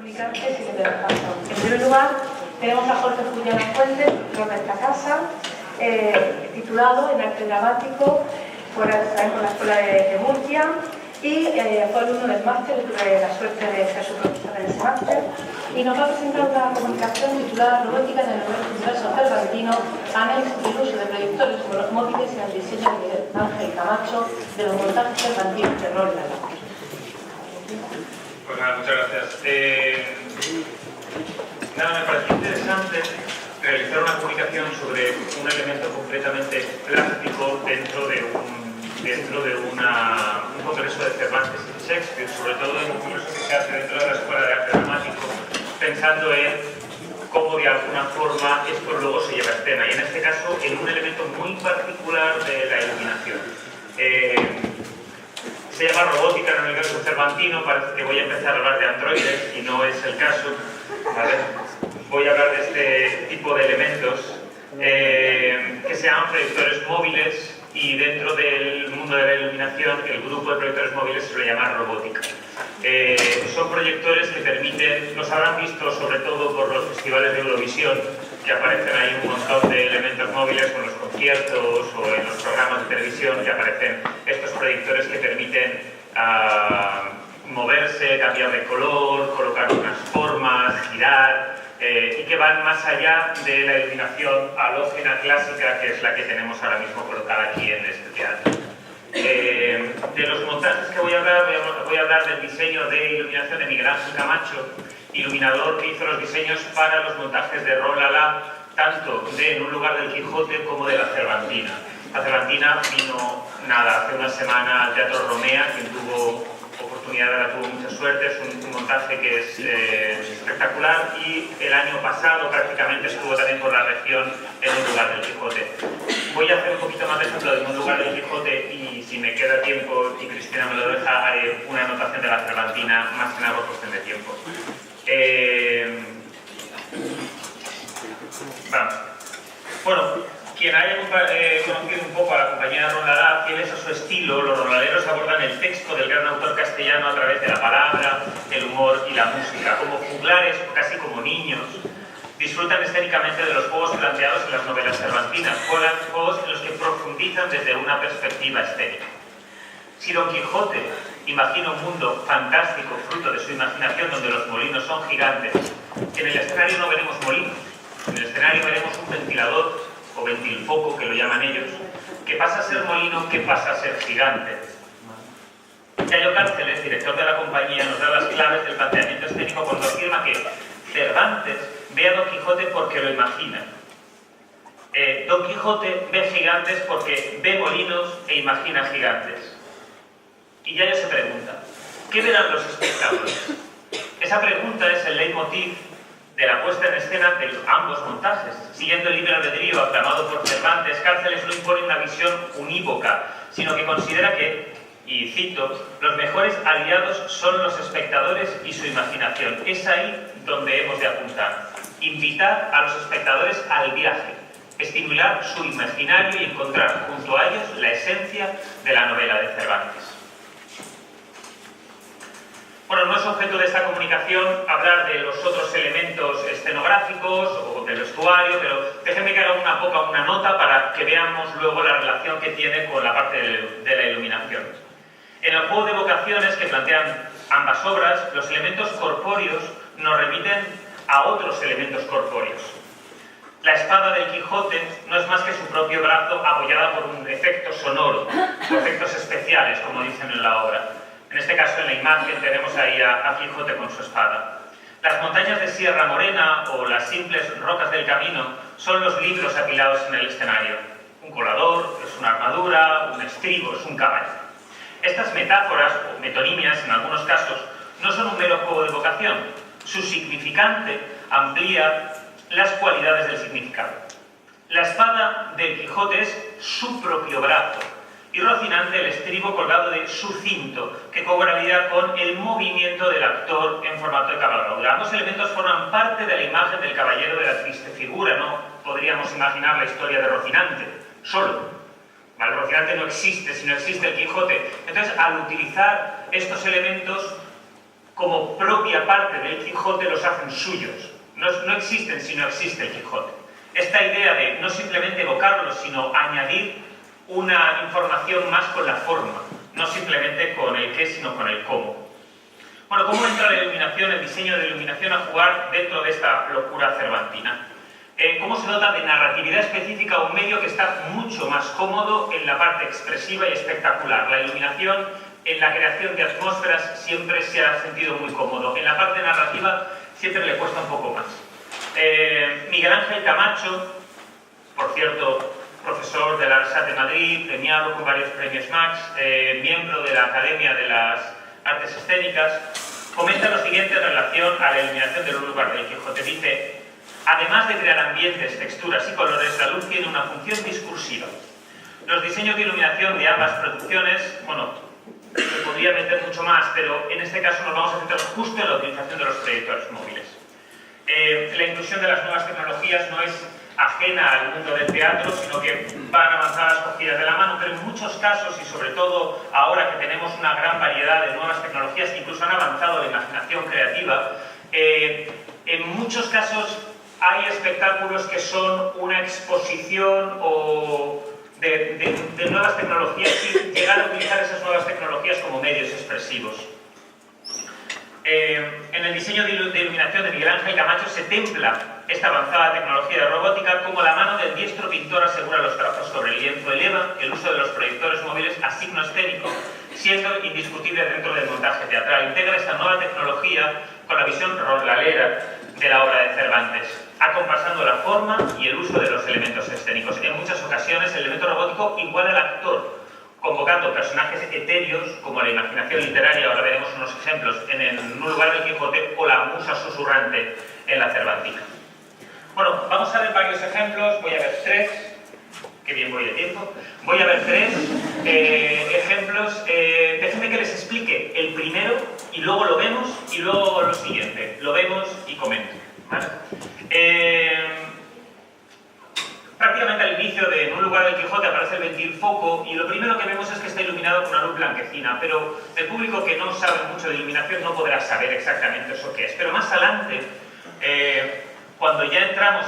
explicarles y de la casa. En primer lugar, tenemos a Jorge Julián Fuentes, profesor de esta casa, titulado en arte dramático por la Escuela de Murcia y fue alumno del máster. Tuve la suerte de ser su profesor en ese máster, y nos va a presentar una comunicación titulada Robótica en el universo cervantino, análisis del uso de proyectores como los móviles en el diseño de Miguel Ángel Camacho de los montajes cervantinos de Rol Lala. Pues nada, muchas gracias. Me pareció interesante realizar una comunicación sobre un elemento completamente plástico dentro de un congreso de Cervantes y Shakespeare, sobre todo en un congreso que se hace dentro de la Escuela de Arte Dramático, pensando en cómo de alguna forma esto luego se lleva a escena, y en este caso en un elemento muy particular de la iluminación. Se llama robótica en el universo cervantino. Parece que voy a empezar a hablar de androides y no es el caso, ¿vale? Voy a hablar de este tipo de elementos que se llaman proyectores móviles, y dentro del mundo de la iluminación el grupo de proyectores móviles se suele llamar robótica. Son proyectores que permiten, los habrán visto sobre todo por los festivales de Eurovisión, que aparecen ahí un montón de elementos móviles con los conciertos o en los programas de televisión, que aparecen estos proyectores que permiten moverse, cambiar de color, colocar unas formas, girar, y que van más allá de la iluminación halógena clásica, que es la que tenemos ahora mismo colocada aquí en este teatro. De los montajes que voy a hablar del diseño de iluminación de Miguel Ángel Camacho, iluminador que hizo los diseños para los montajes de Rol Lala, tanto de En un lugar del Quijote como de la Cervantina. La Cervantina vino, hace una semana al Teatro Romea, quien tuvo oportunidad, tuvo mucha suerte. Es un montaje que es espectacular, y el año pasado prácticamente estuvo también por la región En un lugar del Quijote. Voy a hacer un poquito más de ejemplo de En un lugar del Quijote, y si me queda tiempo y Cristina me lo deja, haré una anotación de la Cervantina, más que nada por cuestión de tiempo. Vamos. Bueno, quien haya conocido un poco a la compañía de Rol Lala, fieles a su estilo, los rolaleros abordan el texto del gran autor castellano a través de la palabra, el humor y la música. Como juglares, o casi como niños, disfrutan escénicamente de los juegos planteados en las novelas cervantinas, juegos en los que profundizan desde una perspectiva escénica. Si Don Quijote imagina un mundo fantástico fruto de su imaginación donde los molinos son gigantes, en el escenario no veremos molinos, en el escenario veremos un ventilador o ventilfoco, que lo llaman ellos, que pasa a ser molino, que pasa a ser gigante. Yayo Cárceles, director de la compañía, nos da las claves del planteamiento escénico cuando afirma que Cervantes ve a Don Quijote porque lo imagina. Don Quijote ve gigantes porque ve molinos e imagina gigantes. Y Yayo se pregunta, ¿qué verán los espectadores? Esa pregunta es el leitmotiv de la puesta en escena de ambos montajes. Siguiendo el libre albedrío aclamado por Cervantes, Cárceles no impone una visión unívoca, sino que considera que, y cito, los mejores aliados son los espectadores y su imaginación. Es ahí donde hemos de apuntar. Invitar a los espectadores al viaje, estimular su imaginario y encontrar junto a ellos la esencia de la novela de Cervantes. Bueno, no es objeto de esta comunicación hablar de los otros elementos escenográficos o del vestuario, pero déjenme que haga una nota para que veamos luego la relación que tiene con la parte de la iluminación. En el juego de vocaciones que plantean ambas obras, los elementos corpóreos nos remiten a otros elementos corpóreos. La espada del Quijote no es más que su propio brazo apoyada por un efecto sonoro, o efectos especiales, como dicen en la obra. En este caso, en la imagen, tenemos ahí a Quijote con su espada. Las montañas de Sierra Morena o las simples rocas del camino son los libros apilados en el escenario. Un colador es una armadura, un estribo es un caballo. Estas metáforas, o metonimias en algunos casos, no son un mero juego de vocación. Su significante amplía las cualidades del significado. La espada del Quijote es su propio brazo, y Rocinante el estribo colgado de su cinto, que cobra vida con el movimiento del actor en formato de cabalgadura. Ambos elementos forman parte de la imagen del caballero de la triste figura. No podríamos imaginar la historia de Rocinante solo. ¿Vale? Rocinante no existe si no existe el Quijote. Entonces, al utilizar estos elementos, como propia parte del Quijote los hacen suyos. No existen si no existe el Quijote. Esta idea de no simplemente evocarlos, sino añadir una información más con la forma, no simplemente con el qué, sino con el cómo. Bueno, ¿cómo entra la iluminación, el diseño de iluminación a jugar dentro de esta locura cervantina? ¿Cómo se dota de narratividad específica a un medio que está mucho más cómodo en la parte expresiva y espectacular? La iluminación en la creación de atmósferas siempre se ha sentido muy cómodo. En la parte narrativa siempre le cuesta un poco más. Miguel Ángel Camacho, por cierto, profesor de la RSAT de Madrid, premiado con varios premios Max, miembro de la Academia de las Artes Escénicas, comenta lo siguiente en relación a la iluminación del lugar del Quijote. Dice: además de crear ambientes, texturas y colores, la luz tiene una función discursiva. Los diseños de iluminación de ambas producciones, bueno, se podría meter mucho más, pero en este caso nos vamos a centrar justo en la utilización de los proyectores móviles. La inclusión de las nuevas tecnologías no es ajena al mundo del teatro, sino que van avanzadas cogidas de la mano, pero en muchos casos, y sobre todo ahora que tenemos una gran variedad de nuevas tecnologías que incluso han avanzado la imaginación creativa, en muchos casos hay espectáculos que son una exposición de nuevas tecnologías y llegar a utilizar esas nuevas tecnologías como medios expresivos. En el diseño de iluminación de Miguel Ángel Camacho se templa esta avanzada tecnología de robótica como la mano del diestro pintor asegura los trazos sobre el lienzo, eleva el uso de los proyectores móviles a signo escénico, siendo indiscutible dentro del montaje teatral. Integra esta nueva tecnología con la visión rorlalera de la obra de Cervantes, acompasando la forma y el uso de los elementos escénicos. En muchas ocasiones el elemento robótico iguala al actor, convocando personajes etéreos como la imaginación literaria, ahora veremos unos ejemplos, en un lugar del Quijote, o la musa susurrante en la Cervantina. Bueno, vamos a ver varios ejemplos, voy a ver tres, que bien voy de tiempo, voy a ver tres ejemplos, déjenme que les explique el primero y luego lo vemos y luego lo siguiente, lo vemos y comento, ¿vale? Prácticamente al inicio de En un lugar del Quijote aparece el ventilfoco y lo primero que vemos es que está iluminado con una luz blanquecina, pero el público que no sabe mucho de iluminación no podrá saber exactamente eso que es. Pero más adelante, cuando ya entramos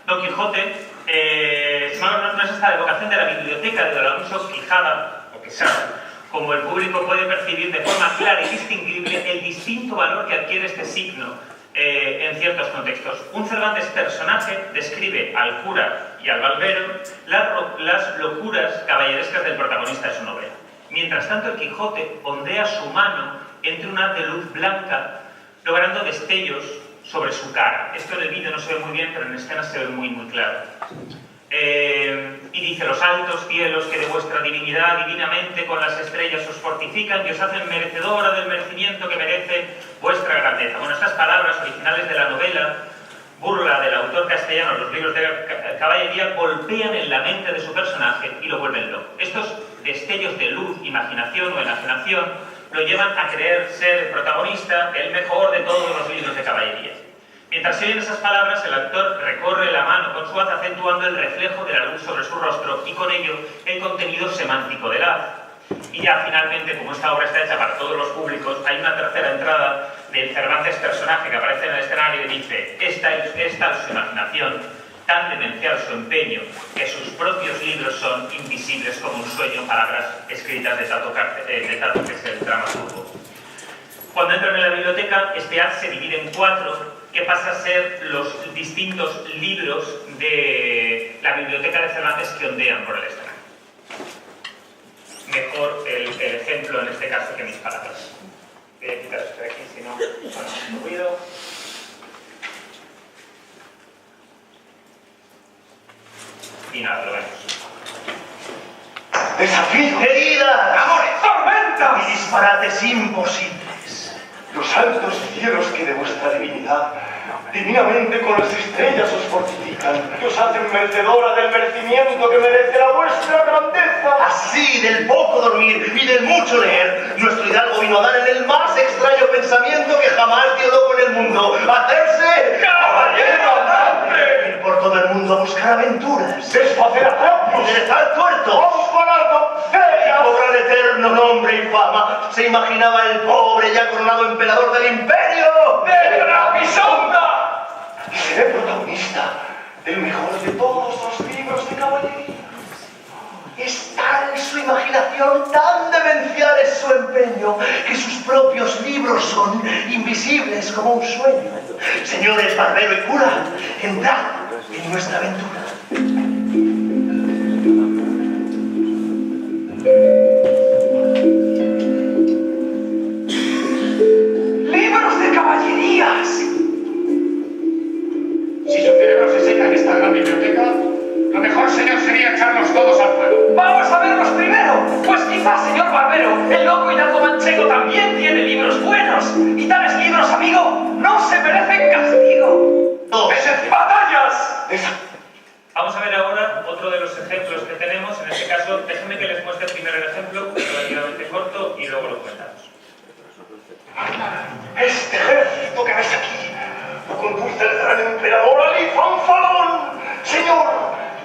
Don Quijote, no es esta evocación de la biblioteca de Don Alonso Quijada, o Quesada, como el público puede percibir de forma clara y distinguible el distinto valor que adquiere este signo en ciertos contextos. Un Cervantes personaje describe al cura y al barbero las locuras caballerescas del protagonista de su novela. Mientras tanto, el Quijote ondea su mano entre un haz de luz blanca, logrando destellos sobre su cara. Esto en el vídeo no se ve muy bien, pero en escena se ve muy, muy claro. Y dice: los altos cielos que de vuestra divinidad divinamente con las estrellas os fortifican y os hacen merecedora del merecimiento que merece vuestra grandeza. Bueno, estas palabras originales de la novela, burla del autor castellano, los libros de caballería, golpean en la mente de su personaje y lo vuelven loco. Estos destellos de luz, imaginación o enajenación lo llevan a creer ser el protagonista, el mejor de todos los libros de caballería. Mientras se oyen esas palabras, el actor recorre la mano con su haz, acentuando el reflejo de la luz sobre su rostro y con ello el contenido semántico del haz. Y ya finalmente, como esta obra está hecha para todos los públicos, hay una tercera entrada del Cervantes personaje que aparece en el escenario y dice: esta es su imaginación, tan demencial su empeño, que sus propios libros son invisibles como un sueño, palabras escritas de Tato, que es el dramaturgo. Cuando entran en la biblioteca, este haz se divide en 4, que pasa a ser los distintos libros de la biblioteca de Cervantes que ondean por el escenario. Mejor el ejemplo en este caso que mis palabras. Voy a quitar esto de aquí, si no, mucho ruido. Y nada, lo vemos. ¡Desafío! ¡Heridas! ¡Amores! ¡Tormentas! Y disparates imposibles. Los altos cielos que de vuestra divinidad divinamente con las estrellas os fortifican y os hacen merecedora del merecimiento que merece la vuestra grandeza. Así, del poco dormir y del mucho leer, nuestro hidalgo vino a dar en el más extraño pensamiento que jamás quedó con el mundo: hacerse caballero andante. Ir por todo el mundo a buscar buscar aventuras, desfacer atrapios, enderezar tuertos, comparar doncellas, cobrar eterno nombre y fama. Se imaginaba el pobre ya coronado emperador del imperio de Trapisonda, y seré protagonista del mejor de todos los libros de caballería. Es tal su imaginación, tan demencial es su empeño, que sus propios libros son invisibles como un sueño. Señores barbero y cura, entrad en nuestra aventura. ¡Libros de caballerías! Si su cerebro se seca en esta gran biblioteca, lo mejor, señor, sería echarlos todos al fuego. ¡Vamos a verlos primero! Pues quizás, señor barbero, el loco hidalgo manchego también tiene libros buenos. Y tales libros, amigo, no se merecen castigo. ¡Batallas! Vamos a ver ahora otro de los ejemplos que tenemos. En este caso, déjenme que les muestre primero el ejemplo, relativamente corto, y luego lo comentamos. Este ejército que ves aquí lo conduce el gran emperador Ali Fanfalón, señor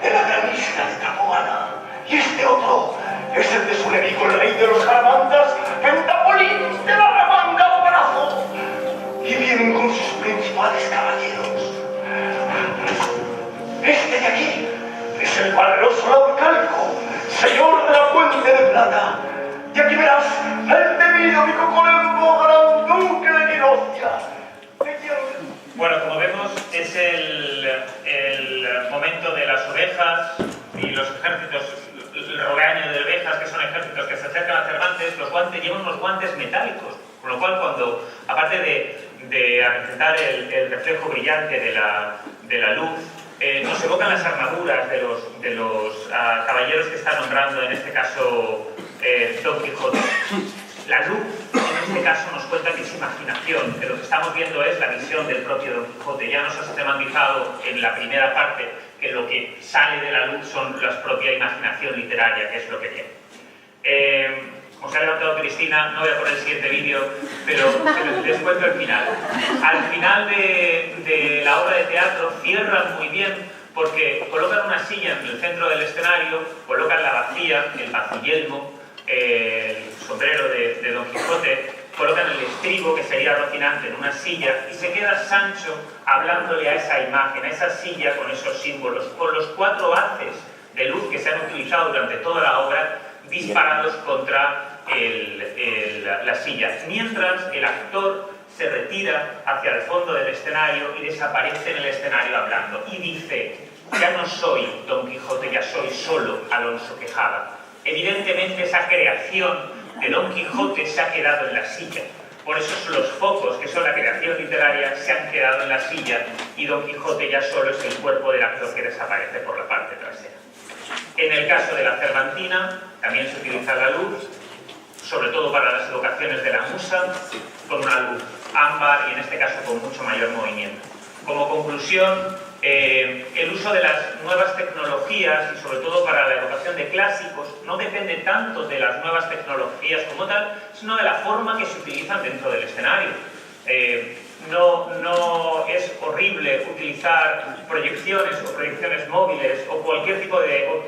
de la gran isla de Taboana. Y este otro es el de su enemigo, el rey de los Jaramantas, Pentapolín de la Ramanga Brazo. Y vienen con sus principales caballeros. Este de aquí es el valeroso Laurcalco, señor de la Puente de Plata. Y aquí verás el temido Micocolembo, gran duque de Quinocia. Bueno, como vemos, es el momento de las ovejas y los ejércitos, el rebaño de ovejas, que son ejércitos que se acercan a Cervantes. Los guantes llevan unos guantes metálicos, con lo cual cuando, aparte de representar el reflejo brillante de la luz, nos evocan las armaduras de los caballeros que está nombrando, en este caso, Don Quijote. La luz, en este caso, nos cuenta que es imaginación, que lo que estamos viendo es la visión del propio Don Quijote. Ya nos ha sistematizado en la primera parte que lo que sale de la luz son la propia imaginación literaria, que es lo que tiene. Como se ha levantado Cristina, no voy a poner el siguiente vídeo, pero les cuento el final. Al final de la obra de teatro cierran muy bien, porque colocan una silla en el centro del escenario, colocan la bacía, el baciyelmo, el sombrero de Don Quijote, colocan el estribo, que sería Rocinante, en una silla, y se queda Sancho hablándole a esa imagen, a esa silla, con esos símbolos, con los 4 haces de luz que se han utilizado durante toda la obra, disparados contra la silla, mientras el actor se retira hacia el fondo del escenario y desaparece en el escenario hablando, y dice: ya no soy Don Quijote, ya soy solo Alonso Quijada. Evidentemente esa creación de Don Quijote se ha quedado en la silla, por eso los focos, que son la creación literaria, se han quedado en la silla, y Don Quijote ya solo es el cuerpo del actor que desaparece por la parte trasera. En el caso de la Cervantina también se utiliza la luz, sobre todo para las evocaciones de la musa, con una luz ámbar y en este caso con mucho mayor movimiento. Como conclusión, el uso de las nuevas tecnologías y sobre todo para la evocación de clásicos no depende tanto de las nuevas tecnologías como tal, sino de la forma que se utilizan dentro del escenario. No es horrible utilizar proyecciones o proyecciones móviles o cualquier tipo de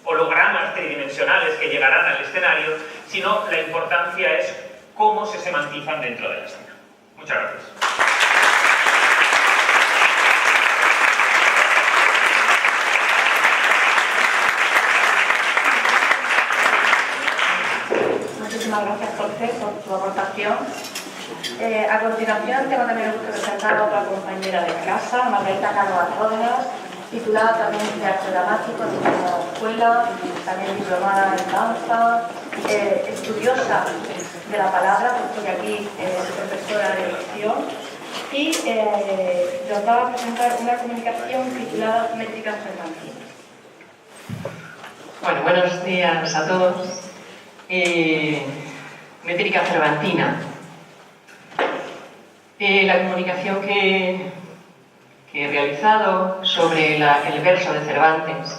hologramas tridimensionales que llegarán al escenario, sino la importancia es cómo se semantizan dentro de la escena. Muchas gracias. Muchísimas gracias, Jorge, por tu aportación. A continuación, tengo también el gusto de presentar a otra compañera de casa, Margarita Cano Ródenas, titulada también de arte dramático de la escuela, también diplomada en danza, estudiosa de la palabra, porque aquí es profesora de dicción, y nos va a presentar una comunicación titulada Métricas Cervantinas. Bueno, buenos días a todos. Métrica Cervantina. La comunicación que he realizado sobre el verso de Cervantes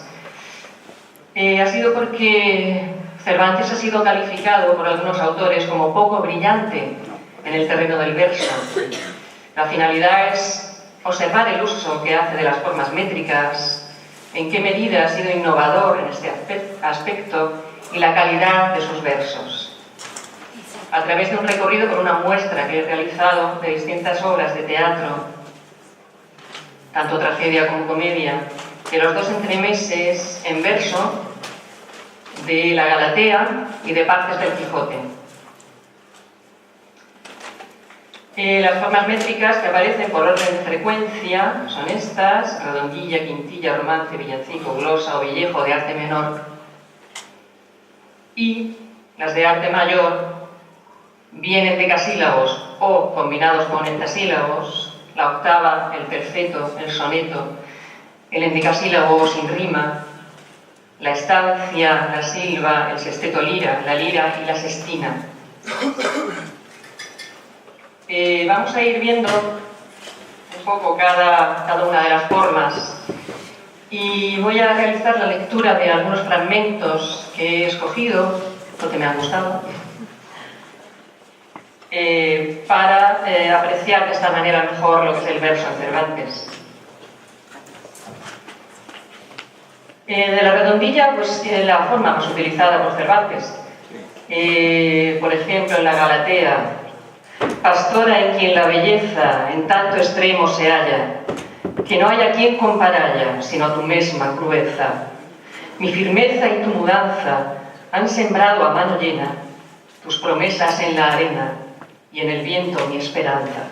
ha sido porque Cervantes ha sido calificado por algunos autores como poco brillante en el terreno del verso. La finalidad es observar el uso que hace de las formas métricas, en qué medida ha sido innovador en este aspecto y la calidad de sus versos. A través de un recorrido por una muestra que he realizado de distintas obras de teatro, tanto tragedia como comedia, de los dos entremeses en verso, de la Galatea y de partes del Quijote. Las formas métricas que aparecen por orden de frecuencia son estas: redondilla, quintilla, romance, villancico, glosa o villejo de arte menor. Y las de arte mayor vienen decasílabos o combinados con entasílabos, la octava, el terceto, el soneto, el endecasílabo sin rima, la estancia, la silva, el sesteto lira, la lira y la sestina. Vamos a ir viendo un poco cada una de las formas y voy a realizar la lectura de algunos fragmentos que he escogido porque me han gustado para apreciar de esta manera mejor lo que es el verso en Cervantes. De la redondilla, pues la forma más utilizada por Cervantes. Por ejemplo, en la Galatea: pastora en quien la belleza en tanto extremo se halla, que no haya quien comparalla, sino tu mesma crudeza. Mi firmeza y tu mudanza han sembrado a mano llena tus promesas en la arena y en el viento mi esperanza.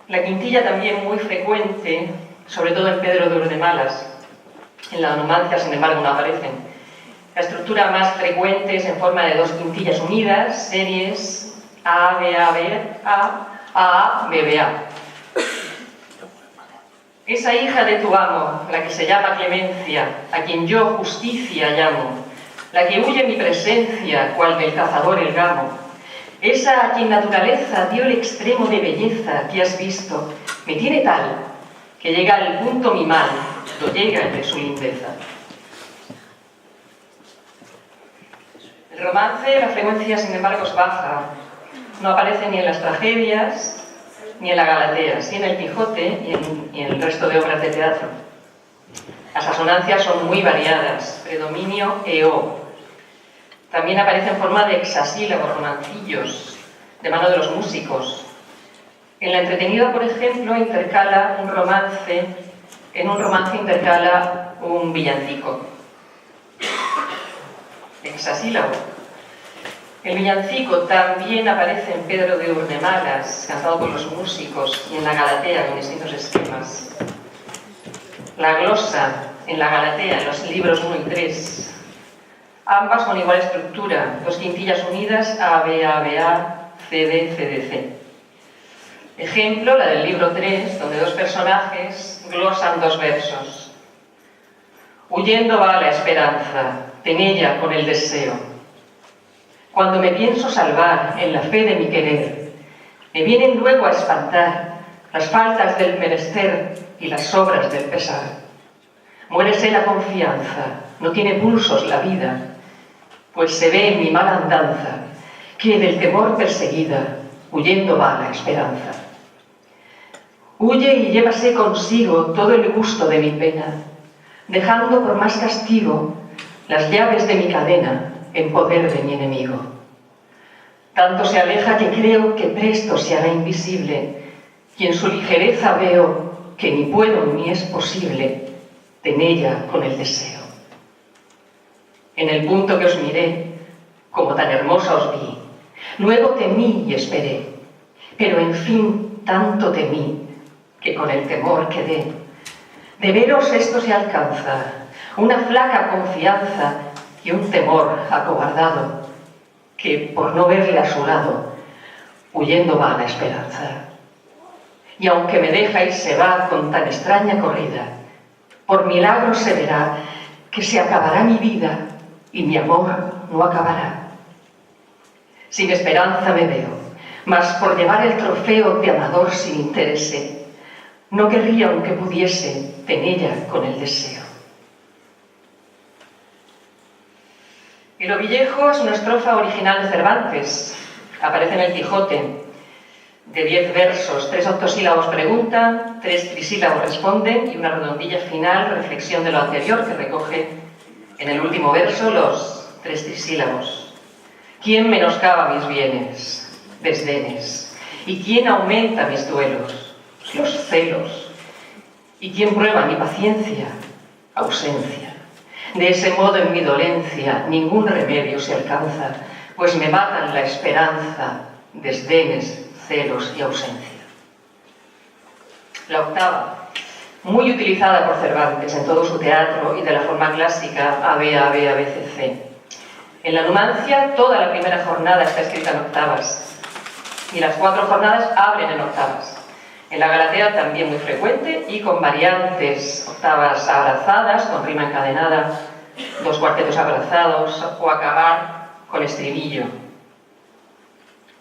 La quintilla también muy frecuente, sobre todo en Pedro de Urdemalas. En la Numancia, sin embargo, no aparecen. La estructura más frecuente es en forma de dos quintillas unidas, series A, B, A, B, A, B, B, A. Esa hija de tu amo, la que se llama Clemencia, a quien yo justicia llamo, la que huye mi presencia, cual del cazador el gamo, esa a quien naturaleza dio el extremo de belleza que has visto, me tiene tal que llega al punto mi mal, lo llega el de su lindeza. El romance, la frecuencia, sin embargo, es baja. No aparece ni en las tragedias ni en la Galatea, sí en el Quijote y en el resto de obras de teatro. Las asonancias son muy variadas, predominio EO. También aparece en forma de hexasílabos, romancillos, de mano de los músicos. En la entretenida, por ejemplo, intercala un romance, en un romance intercala un villancico. Hexasílabo. El villancico también aparece en Pedro de Urdemalas, cantado por los músicos, y en la Galatea, con distintos esquemas. La glosa, en la Galatea, en los libros 1 y 3. Ambas con igual estructura, dos quintillas unidas, A, B, A, B, A, C, D, C, D, C. Ejemplo, la del libro 3, donde dos personajes glosan dos versos. Huyendo va la esperanza, en ella con el deseo. Cuando me pienso salvar en la fe de mi querer, me vienen luego a espantar las faltas del menester y las obras del pesar. Muérese la confianza, no tiene pulsos la vida, pues se ve en mi mala andanza que del temor perseguida, huyendo va la esperanza. Huye y llévase consigo todo el gusto de mi pena, dejando por más castigo las llaves de mi cadena en poder de mi enemigo. Tanto se aleja que creo que presto se hará invisible, y en su ligereza veo que ni puedo ni es posible en ella con el deseo. En el punto que os miré, como tan hermosa os vi, luego temí y esperé, pero en fin tanto temí que con el temor quedé. De veros esto se alcanza, una flaca confianza y un temor acobardado, que por no verle a su lado, huyendo va la esperanza. Y aunque me deja y se va con tan extraña corrida, por milagro se verá que se acabará mi vida y mi amor no acabará. Sin esperanza me veo, mas por llevar el trofeo de amador sin interés, no querría aunque pudiese en ella con el deseo. El Ovillejo es una estrofa original de Cervantes, aparece en el Quijote. de 10 versos, 3 octosílabos preguntan, 3 trisílabos responden y una redondilla final, reflexión de lo anterior, que recoge en el último verso los 3 trisílabos. ¿Quién menoscaba mis bienes? Desdenes. ¿Y quién aumenta mis duelos? Los celos. ¿Y quién prueba mi paciencia? Ausencia. De ese modo en mi dolencia ningún remedio se alcanza, pues me matan la esperanza, desdenes, celos y ausencia. La octava, muy utilizada por Cervantes en todo su teatro y de la forma clásica ABCC. En la Numancia toda la primera jornada está escrita en octavas y las 4 jornadas abren en octavas. En la Galatea también muy frecuente y con variantes, octavas abrazadas, con rima encadenada, 2 cuartetos abrazados o acabar con estribillo.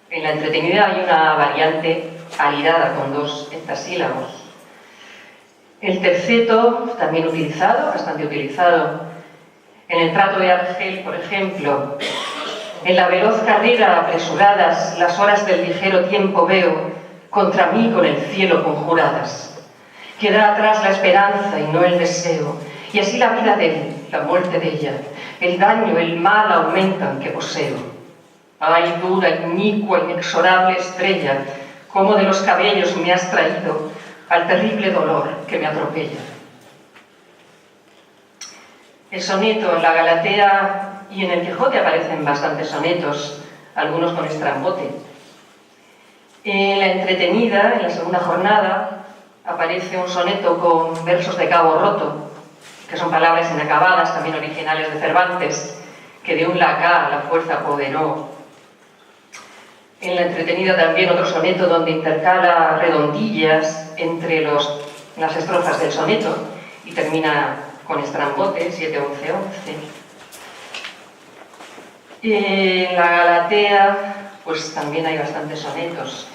En la entretenida hay una variante alirada con 2 heptasílabos. El terceto, también utilizado, bastante utilizado. En el trato de Argel, por ejemplo, en la veloz carrera apresuradas, las horas del ligero tiempo veo, contra mí con el cielo conjuradas. Queda atrás la esperanza y no el deseo, y así la vida de él, la muerte de ella, el daño, el mal aumentan que poseo. Ay, dura, inicua, inexorable estrella, cómo de los cabellos me has traído al terrible dolor que me atropella. El soneto en la Galatea y en el Quijote aparecen bastantes sonetos, algunos con estrambote. En la entretenida, en la segunda jornada, aparece un soneto con versos de cabo roto, que son palabras inacabadas, también originales de Cervantes, que de un lacá la fuerza apoderó. En la entretenida también otro soneto donde intercala redondillas entre las estrofas del soneto y termina con estrambote, 7, 11, 11. En la Galatea pues también hay bastantes sonetos.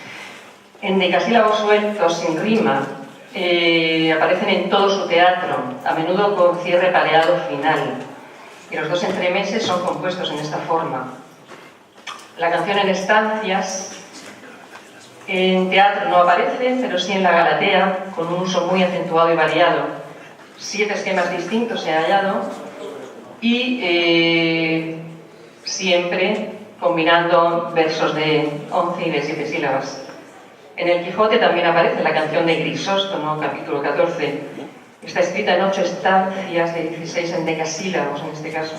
En decasílabos sueltos, sin rima, aparecen en todo su teatro, a menudo con cierre pareado final. Y los 2 entremeses son compuestos en esta forma. La canción en estancias, en teatro no aparece, pero sí en la Galatea, con un uso muy acentuado y variado. 7 esquemas distintos se han hallado y siempre combinando versos de 11 y de 7 sílabas. En el Quijote también aparece la canción de Grisóstomo, capítulo 14. Está escrita en 8 estancias de 16 endecasílabos en este caso.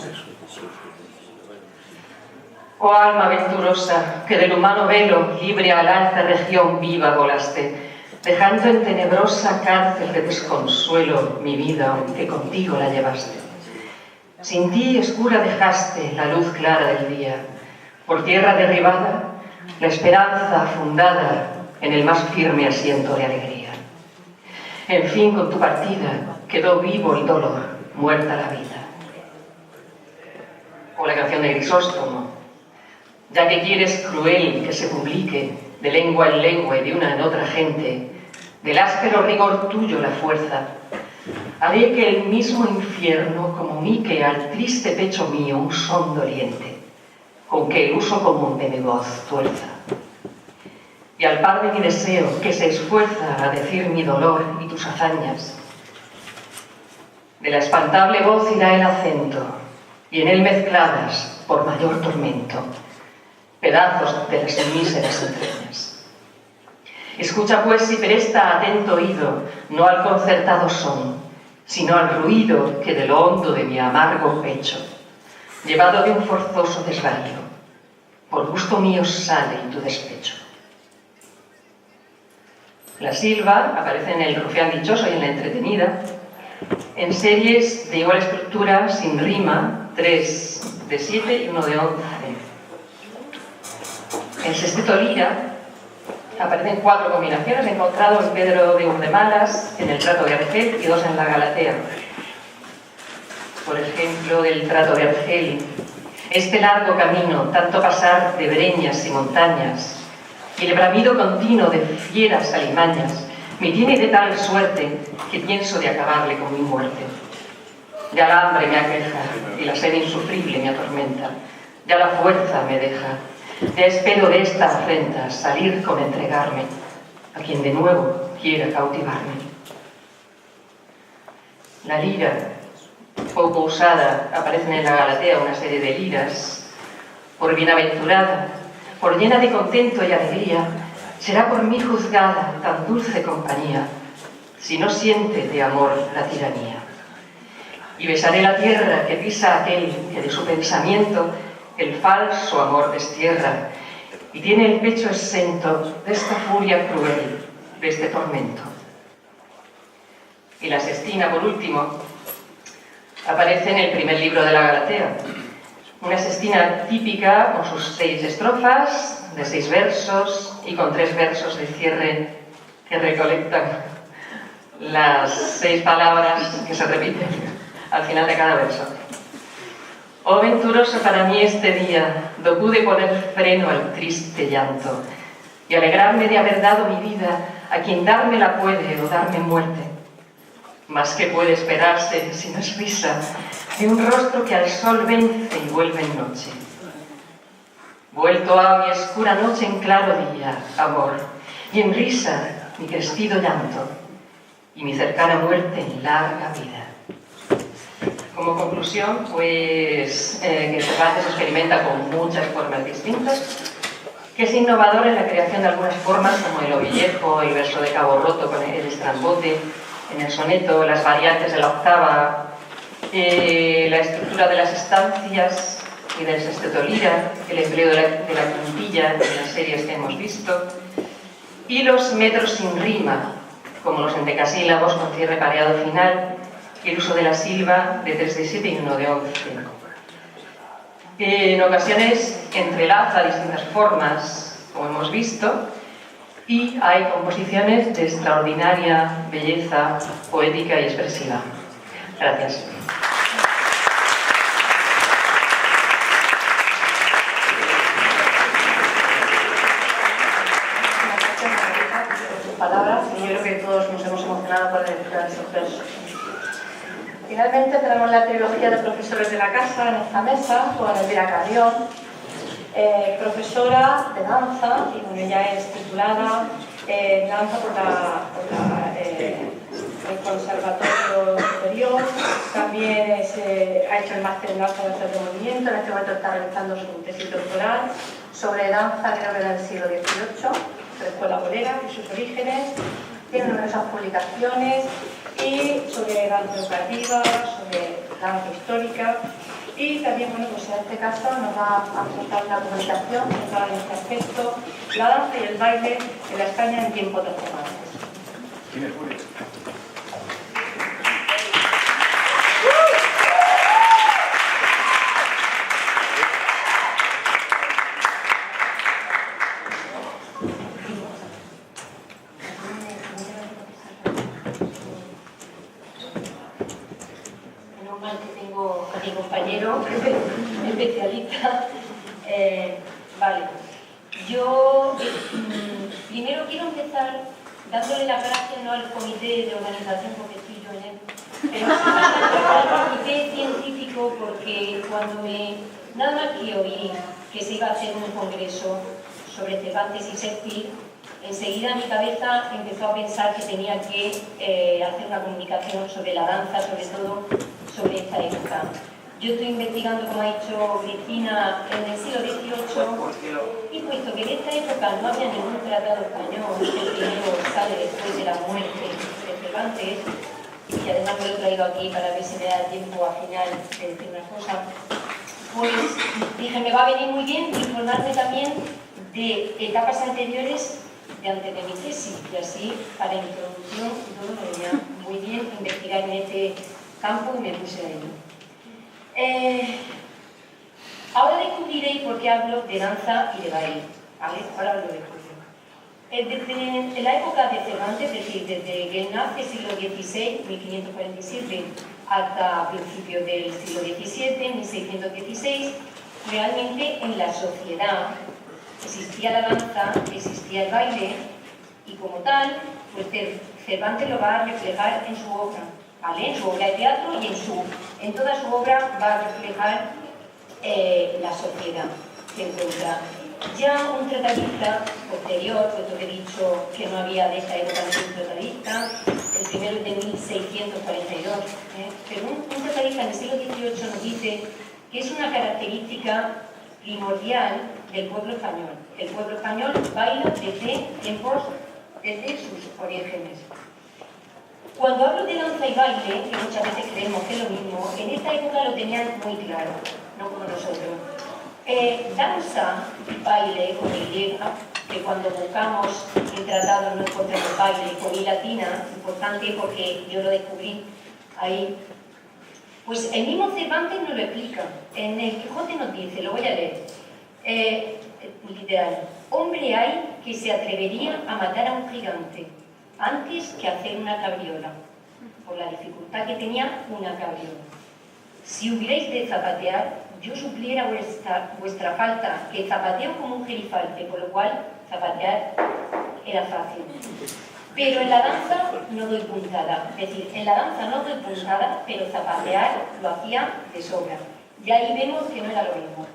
Oh alma venturosa, que del humano velo, libre al alta región viva volaste, dejando en tenebrosa cárcel de desconsuelo mi vida, que contigo la llevaste. Sin ti escura dejaste la luz clara del día, por tierra derribada, la esperanza fundada en el más firme asiento de alegría. En fin, con tu partida quedó vivo el dolor, muerta la vida. O la canción de Grisóstomo. Ya que quieres cruel que se publique de lengua en lengua y de una en otra gente, del áspero rigor tuyo la fuerza, haré que el mismo infierno comunique al triste pecho mío un son doliente, con que el uso común de mi voz tuerza. Y al par de mi deseo, que se esfuerza a decir mi dolor y tus hazañas, de la espantable voz irá el acento, y en él mezcladas, por mayor tormento, pedazos de las míseras entrañas. Escucha pues y presta atento oído, no al concertado son, sino al ruido que de lo hondo de mi amargo pecho, llevado de un forzoso desvarío, por gusto mío sale en tu despecho. La silva aparece en el Rufián dichoso y en la entretenida, en series de igual estructura, sin rima, 3 de 7 y 1 de 11. En sexteto lira aparecen 4 combinaciones, encontrado en Pedro de Urdemalas, en el trato de Argel y 2 en la Galatea. Por ejemplo, del trato de Argel: este largo camino, tanto pasar de breñas y montañas, y el bramido continuo de fieras alimañas, me tiene de tal suerte que pienso de acabarle con mi muerte. Ya la hambre me aqueja y la sed insufrible me atormenta, ya la fuerza me deja, Ya espero de esta afrenta salir con entregarme a quien de nuevo quiera cautivarme. La lira, poco usada, aparecen en la Galatea una serie de liras. Por bienaventurada, por llena de contento y alegría, será por mí juzgada tan dulce compañía, si no siente de amor la tiranía. Y besaré la tierra que pisa aquel que de su pensamiento el falso amor destierra, y tiene el pecho exento de esta furia cruel, de este tormento. Y la sestina, por último, aparece en el primer libro de la Galatea. Una sestina típica con sus 6 estrofas, de 6 versos y con 3 versos de cierre que recolectan las 6 palabras que se repiten al final de cada verso. Oh venturoso para mí este día, do pude poner freno al triste llanto y alegrarme de haber dado mi vida a quien dármela puede o darme muerte. Mas que puede esperarse si no es risa de un rostro que al sol vence y vuelve en noche. Vuelto a mi oscura noche en claro día, amor, y en risa mi crecido llanto y mi cercana muerte en larga vida. Como conclusión, pues que Cervantes experimenta con muchas formas distintas, que es innovador en la creación de algunas formas como el ovillejo, el verso de cabo roto con el estrambote, en el soneto, las variantes de la octava, la estructura de las estancias y del sexteto lira, el empleo de la quintilla en las series que hemos visto, y los metros sin rima, como los endecasílabos con cierre pareado final, y el uso de la silba de 3 de 7 y 1 de 11. En ocasiones entrelaza distintas formas, como hemos visto, y hay composiciones de extraordinaria belleza poética y expresiva. Gracias. Palabras, y yo creo que todos nos hemos emocionado por la lectura de esos versos. Finalmente tenemos la trilogía de profesores de la casa en esta mesa, con Elvira Carrión, profesora de danza, y bueno, ella es titulada danza por el Conservatorio Superior, también ha hecho el máster en danza de movimiento, en este momento está realizando su tesis doctoral sobre danza, creo que del siglo XVIII, de la escuela bolera y sus orígenes. Tiene numerosas publicaciones y sobre danza educativa, sobre danza histórica, y también, bueno, pues en este caso nos va a presentar una comunicación centrada en este aspecto, la danza y el baile en la España en tiempos de Cervantes. Que tengo a mi compañero especialista. Vale, yo primero quiero empezar dándole las gracias no al comité de organización, porque estoy yo en él, pero al comité científico, porque nada más que oí que se iba a hacer un congreso sobre Cervantes y Shakespeare, enseguida mi cabeza empezó a pensar que tenía que hacer una comunicación sobre la danza, sobre todo sobre esta época. Yo estoy investigando, como ha dicho Cristina, en el siglo XVIII, y puesto que en esta época no había ningún tratado español, el primero sale después de la muerte de Cervantes, y además me lo he traído aquí para ver si me da tiempo al final de decir una cosa, pues dije, me va a venir muy bien informarme también de etapas anteriores de antes de mi tesis, y así, para introducción, todo me venía muy bien investigar en este campo y me puse a ello. Ahora descubriréis por qué hablo de danza y de baile, ¿vale? Ahora lo descubro. Desde la época de Cervantes, es decir, desde que nace siglo XVI, 1547, hasta principios del siglo XVII, 1616, realmente en la sociedad existía la danza, existía el baile, y como tal, pues Cervantes lo va a reflejar en su obra, ¿vale? En su obra de teatro y en toda su obra va a reflejar la sociedad que encuentra ya un tratadista posterior, puesto que he dicho que no había de esta época ningún tratadista, el primero es de 1642, pero un tratadista en el siglo XVIII nos dice que es una característica primordial del pueblo español. El pueblo español baila desde sus orígenes. Cuando hablo de danza y baile, que muchas veces creemos que es lo mismo, en esta época lo tenían muy claro, no como nosotros. Danza, baile, con Y, que cuando buscamos el tratado no encontramos baile, con I latina, importante porque yo lo descubrí ahí. Pues el mismo Cervantes nos lo explica. En el Quijote nos dice, lo voy a leer, literal: hombre hay que se atrevería a matar a un gigante antes que hacer una cabriola, por la dificultad que tenía una cabriola. Si hubierais de zapatear, yo supliera vuestra falta, que zapateo como un gerifalte, por lo cual zapatear era fácil. Pero en la danza no doy puntada, es decir, en la danza no doy puntada, pero zapatear lo hacía de sobra. Y ahí vemos que no era lo mismo.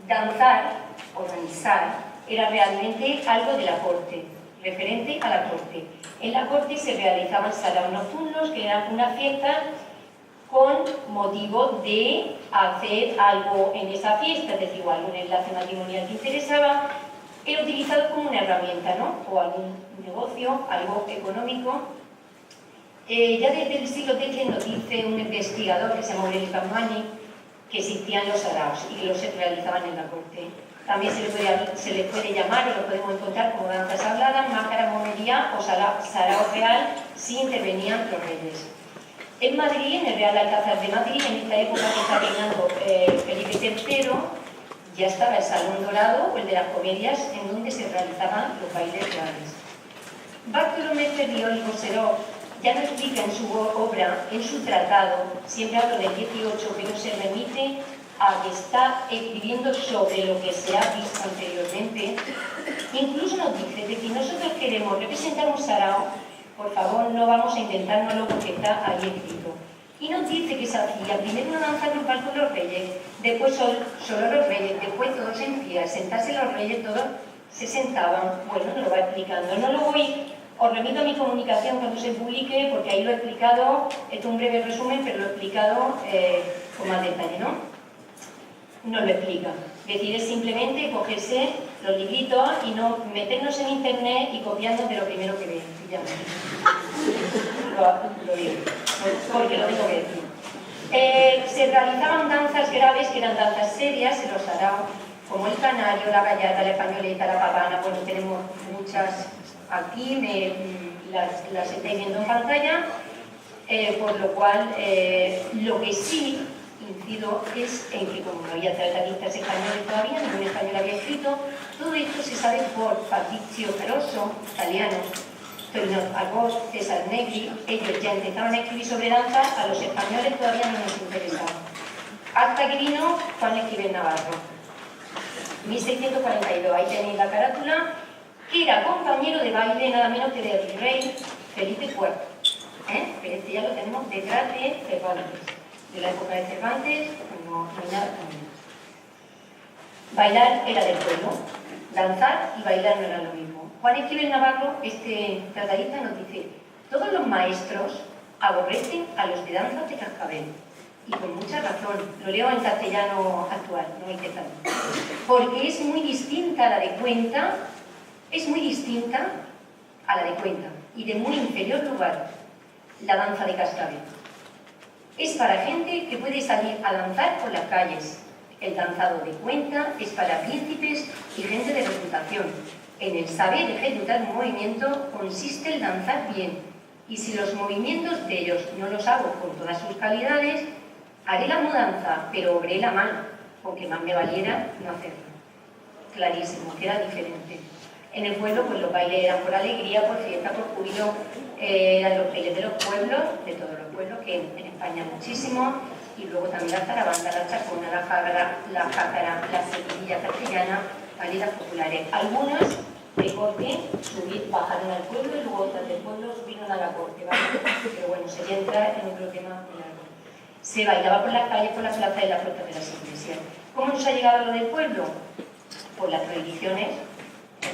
Danzar, organizar, era realmente algo de la corte, referente a la corte. En la corte se realizaban saraos nocturnos, que eran una fiesta con motivo de hacer algo en esa fiesta, es decir, algún enlace matrimonial que interesaba, era utilizado como una herramienta, ¿no? O algún negocio, algo económico. Ya desde el siglo X nos dice un investigador que se llama Aurelio Capmany que existían los saraos y que los se realizaban en la corte. También se le puede llamar, o lo podemos encontrar como danzas habladas, máscara, monería o sarao real si intervenían los reyes. En Madrid, en el Real Alcázar de Madrid, en esta época que está reinando Felipe III, ya estaba el Salón Dorado, o el de las comedias, en donde se realizaban los bailes reales. Bartolomé Ferriol y Boseró ya nos explica en su obra, en su tratado, siempre hablo del 18, pero se remite a que está escribiendo sobre lo que se ha visto anteriormente. Incluso nos dice que si nosotros queremos representar un sarao, por favor, no vamos a inventárnoslo porque está ahí escrito. Y nos dice que se hacía primero una danza grupal con los reyes, después solo los reyes, después todos en pie, al sentarse los reyes todos se sentaban. Bueno, nos lo va explicando. No lo voy, os remito a mi comunicación cuando se publique, porque ahí lo he explicado, esto es un breve resumen, pero lo he explicado con más detalle, ¿no? No lo explica. Es decir, es simplemente cogerse los libritos y no meternos en internet y copiarnos de lo primero que ven. Lo digo, porque lo tengo que decir. Se realizaban danzas graves, que eran danzas serias, en los saraos, como el canario, la gallata, la españoleta, la pavana. Bueno, tenemos muchas aquí, las estáis viendo en pantalla, por lo cual, lo que sí incido es en que, como no había tratadistas españoles todavía, ningún español había escrito, todo esto se sabe por Fabrizio Caroso, italiano, Torino Arbós, César Negri. Ellos ya empezaron a escribir sobre danza, a los españoles todavía no nos interesaba. Hasta que vino Juan Esquivel Navarro, 1642, ahí tenéis la carátula, que era compañero de baile nada menos que del rey Felipe IV. Pero este ya lo tenemos detrás de Cervantes. De la época de Cervantes, no hay nada también. Bailar era del pueblo, danzar y bailar no era lo mismo. Juan Esquivel Navarro, este tratadista, nos dice: todos los maestros aborrecen a los de danzas de cascabel. Y con mucha razón, lo leo en castellano actual, no el texano. Porque es muy distinta a la de cuenta, y de muy inferior lugar, la danza de cascabel. Es para gente que puede salir a danzar por las calles. El danzado de cuenta es para príncipes y gente de reputación. En el saber ejecutar un movimiento consiste el danzar bien. Y si los movimientos de ellos no los hago con todas sus calidades, haré la mudanza, pero obré la mano, porque más me valiera no hacerlo. Clarísimo, queda diferente. En el pueblo, pues los bailes eran por alegría, por fiesta, por júbilo, eran los bailes de los pueblos, de todos los pueblos, que en España muchísimo, y luego también la zarabanda, la chacona, la jácara, la seguidilla castellana, bailes populares. Algunas de corte bajaron al pueblo y luego otras del pueblo subieron a la corte, ¿vale? Pero bueno, sería entrar en otro tema largo. Se bailaba por las calles, por las plazas y las puertas de las iglesias. ¿Cómo nos ha llegado lo del pueblo? por las prohibiciones.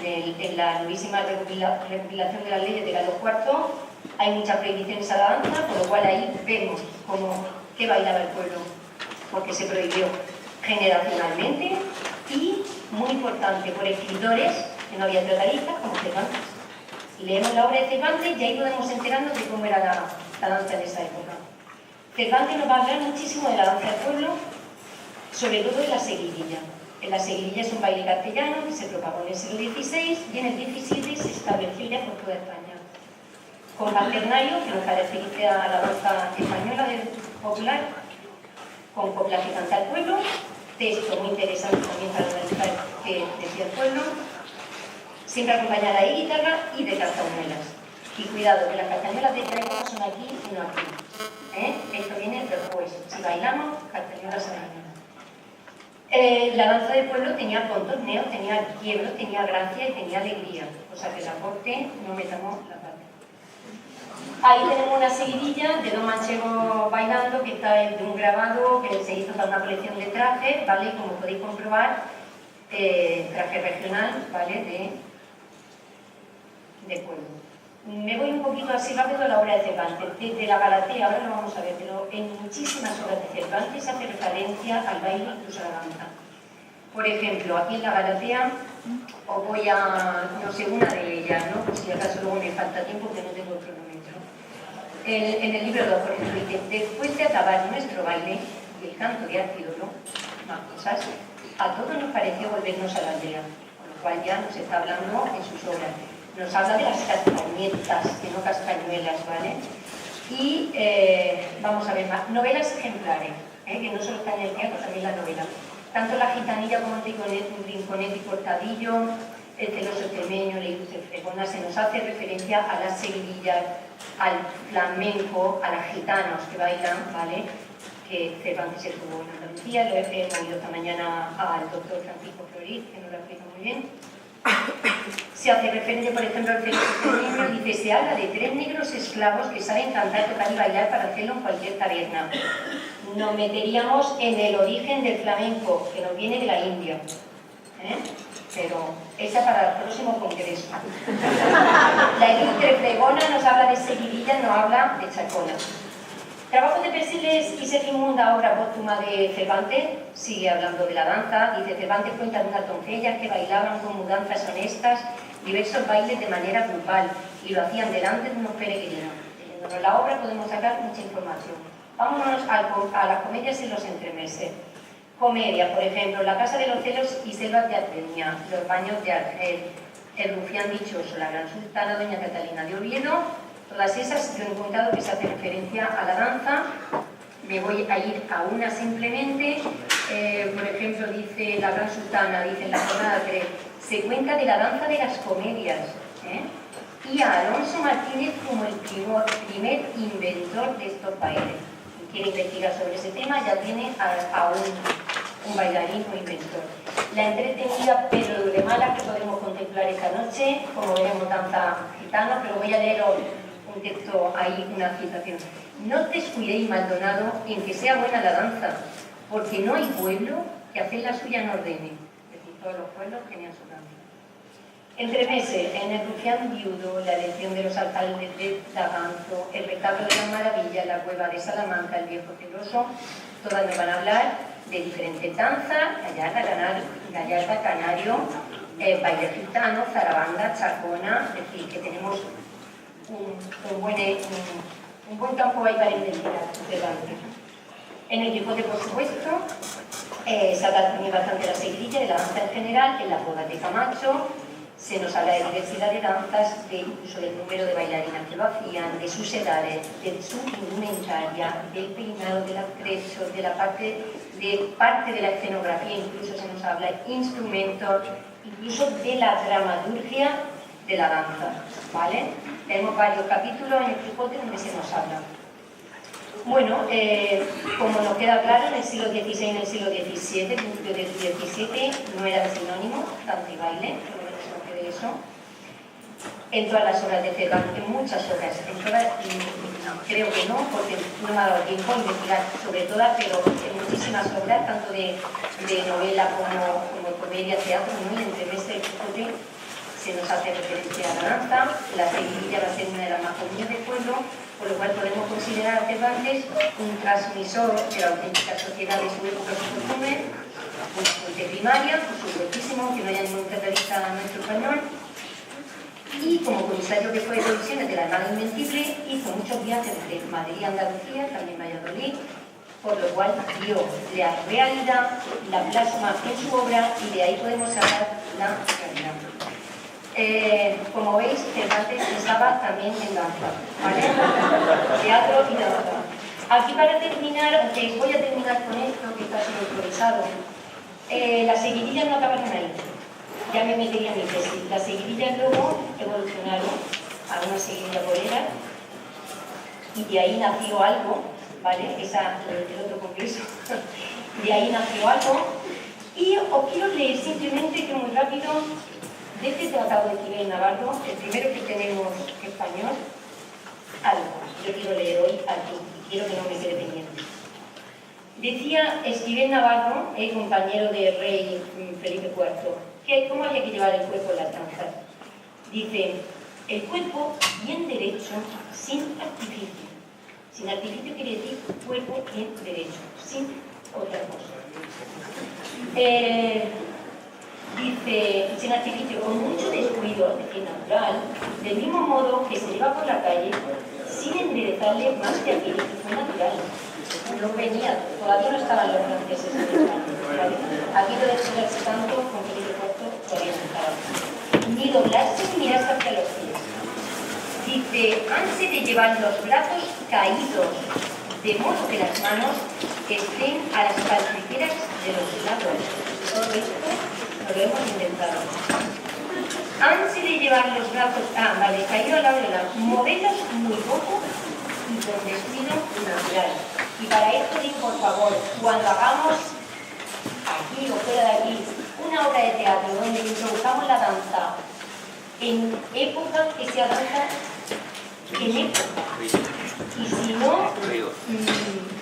En la nuevísima recopilación de las leyes de Carlos IV hay muchas prohibiciones a la danza, por lo cual ahí vemos qué bailaba el pueblo, porque se prohibió generacionalmente y, muy importante, por escritores, que no había tratadistas, como Cervantes. Leemos la obra de Cervantes y ahí podemos enterarnos de cómo era la danza en esa época. Cervantes nos va a hablar muchísimo de la danza del pueblo, sobre todo de la seguidilla. La seguidilla es un baile castellano que se propagó en el siglo XVI y en el XVII se estableció ya por toda España. Con Caternario, que nos caracteriza a la danza española popular, con coplas que canta el pueblo, texto muy interesante también para analizar qué decía el pueblo, siempre acompañada de guitarra y de castañuelas. Y cuidado, que las castañuelas de esta época son aquí y no aquí. Esto viene después. Si bailamos, castañuelas se bailan. La danza del pueblo tenía contorneos, tenía quiebros, tenía gracia y tenía alegría, cosa que la corte no metamos la parte. Ahí tenemos una seguidilla de dos manchegos bailando, que está de un grabado que se hizo para una colección de trajes, ¿vale? Como podéis comprobar, traje regional, ¿vale? De pueblo. Me voy un poquito así rápido a la obra de Cervantes. Desde la Galatea, ahora lo vamos a ver, pero en muchísimas obras de Cervantes se hace referencia al baile, incluso a la danza. Por ejemplo, aquí en la Galatea, os voy a, no sé, una de ellas, ¿no? Por si acaso luego me falta tiempo, que no tengo el cronómetro. En el libro 2, por ejemplo, dice: después de acabar nuestro baile y el canto de Arquidoro, más cosas, a todos nos pareció volvernos a la aldea, con lo cual ya nos está hablando en sus obras. Nos habla de las castañetas, que no castañuelas, ¿vale? Y vamos a ver más. Novelas ejemplares, que no solo están en el teatro, también la novela. Tanto La gitanilla como Rinconete y Cortadillo, El celoso extremeño, La ilustre fregona, se nos hace referencia a las seguidillas, al flamenco, a las gitanos que bailan, ¿vale? Que Cervantes se tuvo en Andalucía. Lo he oído esta mañana al doctor Francisco Floriz, que nos lo explica muy bien. Se hace referencia, por ejemplo, al celoso extremeño, dice: se habla de 3 negros esclavos que saben cantar, tocar y bailar para hacerlo en cualquier taberna. Nos meteríamos en el origen del flamenco, que nos viene de la India. Pero esa para el próximo congreso. La ilustre fregona nos habla de seguidilla, nos habla de chacona. Trabajos de Persiles y Segismunda, obra póstuma de Cervantes, sigue hablando de la danza. Dice: Cervantes cuenta de unas doncellas que bailaban con mudanzas honestas diversos bailes de manera grupal y lo hacían delante de unos peregrinos. Leyéndonos la obra podemos sacar mucha información. Vámonos a las comedias en los entremeses. Comedia, por ejemplo, La casa de los celos y selvas de Artemia, Los baños de Argel, El rufián dichoso, La gran sultana, Doña Catalina de Oviedo. Todas esas yo he encontrado que se hace referencia a la danza. Me voy a ir a una simplemente. Por ejemplo, dice La gran sultana, dice en la jornada 3, se cuenta de la danza de las comedias. Y a Alonso Martínez como el primer inventor de estos bailes. Quiere investigar sobre ese tema, ya tiene a un bailarín o inventor. La entretenida pero de mala que podemos contemplar esta noche, como veremos, danza gitana, pero voy a leer un texto ahí, una citación. No descuidéis, Maldonado, en que sea buena la danza, porque no hay pueblo que hacer la suya no ordene. Es decir, todos los pueblos tenían su danza. Entremeses, en El rufián viudo, La elección de los alcaldes de Daganzo, El retablo de las maravillas, La cueva de Salamanca, El viejo celoso, todas nos van a hablar de diferentes danzas: gallarda, canario, baile gitano, zarabanda, chacona. Es decir, que tenemos un buen campo ahí para investigar. En el Quijote, por supuesto, se habla también bastante de la seguidilla, de la danza en general. En las bodas de Camacho se nos habla de diversidad de danzas, incluso del número de bailarinas que lo hacían, de sus edades, de su indumentaria, del peinado, del atrecho, de parte de la escenografía, incluso se nos habla de instrumentos, incluso de la dramaturgia de la danza, ¿vale? Tenemos varios capítulos en el Quijote donde se nos habla. Bueno, como nos queda claro, en el siglo XVI y en el siglo XVII, principio del XVII, no eran sinónimos, danza y baile, eso. En todas las obras de Cervantes, en muchas obras, creo que no, porque no me ha dado tiempo a investigar sobre todas, pero en muchísimas obras, tanto de novela como comedia, teatro, ¿no? Y entre meses se nos hace referencia a la danza. La seguidilla va a ser una de las más comunes del pueblo, por lo cual podemos considerar a Cervantes un transmisor de la auténtica sociedad de su época y su costumbre, una fuente primaria, por supuestísimo, que no haya ningún terrorista en nuestro español, y como comisario que fue de comisiones de la Armada Invencible, hizo muchos viajes entre Madrid y Andalucía, también Valladolid, por lo cual vio la realidad, la plasma en su obra, y de ahí podemos sacar la realidad. Como veis, Cervantes pensaba también en danza, ¿vale? Teatro y danza. Aquí para terminar, aunque voy a terminar con esto, que está siendo improvisado, las seguidillas no acabaron ahí. Ya me metería en mi tesis. Las seguidillas luego evolucionaron a una seguidilla bolera y de ahí nació algo, ¿vale? Esa del otro congreso. De ahí nació algo. Y os quiero leer simplemente, que muy rápido, de este tratado de Esquivel Navarro, el primero que tenemos español, algo. Yo quiero leer hoy aquí, quiero que no me quede pendiente. Decía Esquivel Navarro, el compañero del rey Felipe IV, cómo había que llevar el cuerpo en las danzas. Dice, el cuerpo bien derecho, sin artificio. Sin artificio quiere decir cuerpo bien derecho, sin otra cosa. Dice, sin artificio, con mucho descuido, es decir, natural, del mismo modo que se lleva por la calle, sin enderezarle más que aquel que fue natural. No venía, todavía no estaban los franceses en España, ¿vale? Aquí lo de explicarse tanto con Felipe IV todavía no estaba. Ni doblarse ni mirarse hacia los pies. Dice, antes de llevar los brazos caídos, de modo que las manos estén a las calciteras de los lados. Todo esto lo hemos inventado. Antes de llevar los brazos, caído al lado de la, moverlos muy poco y con descuido natural. Y para esto digo, por favor, cuando hagamos aquí o fuera de aquí una obra de teatro donde introduzcamos la danza en época, que sea danza en época. Y si no,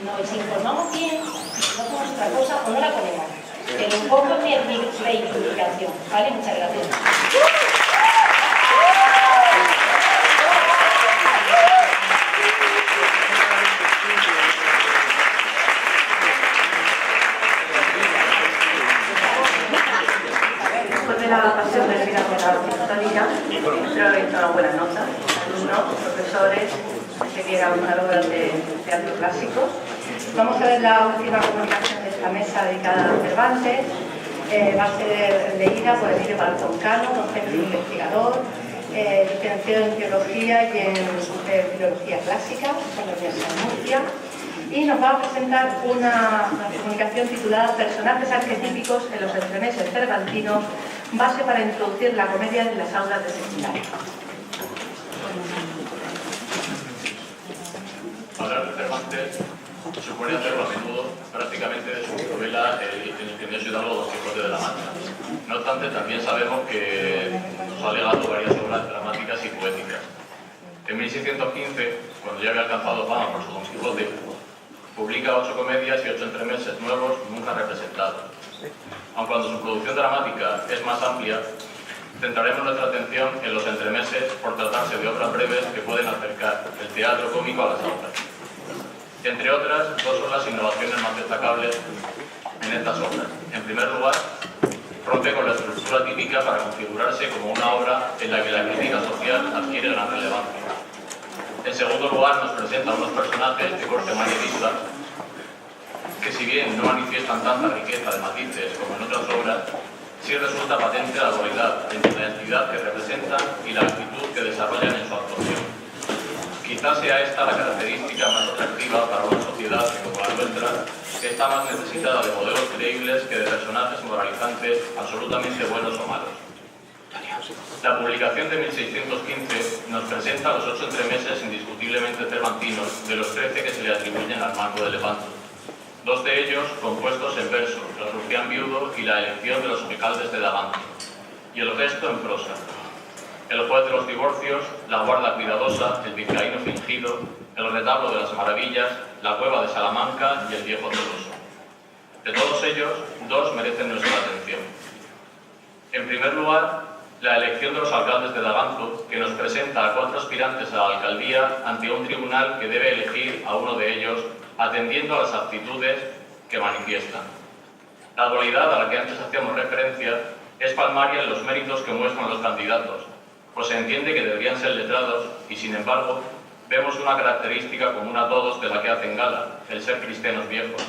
nos informamos bien, y si no hacemos otra cosa, o no la ponemos. Pero un poco de reivindicación, ¿vale? Muchas gracias. Después de la pasión de vida por la pistolilla, creo que he hecho una buena nota. Alumnos, profesores, que quieran una obra de teatro clásico. Vamos a ver la última comunicación de esta mesa dedicada a Cervantes. Va a ser leída por Emilio Balzoncano, docente investigador, licenciado en Teología y en Filología Clásica por la Universidad de Murcia. Y nos va a presentar una comunicación titulada Personajes arquetípicos en los entremeses cervantinos, base para introducir la comedia en las aulas de secundaria. Hablar de Cervantes supone hacerlo a menudo prácticamente de su novela El ingenioso hidalgo Don Quijote de la Mancha. No obstante, también sabemos que nos ha legado varias obras dramáticas y poéticas. En 1615, cuando ya había alcanzado fama por su Don Quijote, publica 8 comedias y 8 entremeses nuevos nunca representados. Aun cuando su producción dramática es más amplia, centraremos nuestra atención en los entremeses por tratarse de obras breves que pueden acercar el teatro cómico a las aulas. Entre otras, 2 son las innovaciones más destacables en estas obras. En primer lugar, rompe con la estructura típica para configurarse como una obra en la que la crítica social adquiere gran relevancia. En segundo lugar, nos presenta unos personajes de corte manierista que, si bien no manifiestan tanta riqueza de matices como en otras obras, sí resulta patente la dualidad entre la entidad que representan y la actitud que desarrollan en su actuación. Quizás sea esta la característica más atractiva para una sociedad que, como la nuestra, está más necesitada de modelos creíbles que de personajes moralizantes absolutamente buenos o malos. La publicación de 1615 nos presenta los 8 entremeses indiscutiblemente cervantinos de los 13 que se le atribuyen al Marco de Lepanto. 2 de ellos compuestos en verso, el Rufián viudo y la elección de los alcaldes de Daganzo, y el resto en prosa. El juez de los divorcios, la guarda cuidadosa, el vizcaíno fingido, el retablo de las Maravillas, la Cueva de Salamanca y el Viejo Toloso. De todos ellos, dos merecen nuestra atención. En primer lugar, la elección de los alcaldes de Daganzo, que nos presenta a 4 aspirantes a la alcaldía ante un tribunal que debe elegir a uno de ellos atendiendo a las aptitudes que manifiestan. La dualidad a la que antes hacíamos referencia es palmaria en los méritos que muestran los candidatos, pues se entiende que deberían ser letrados y, sin embargo, vemos una característica común a todos de la que hacen gala, el ser cristianos viejos,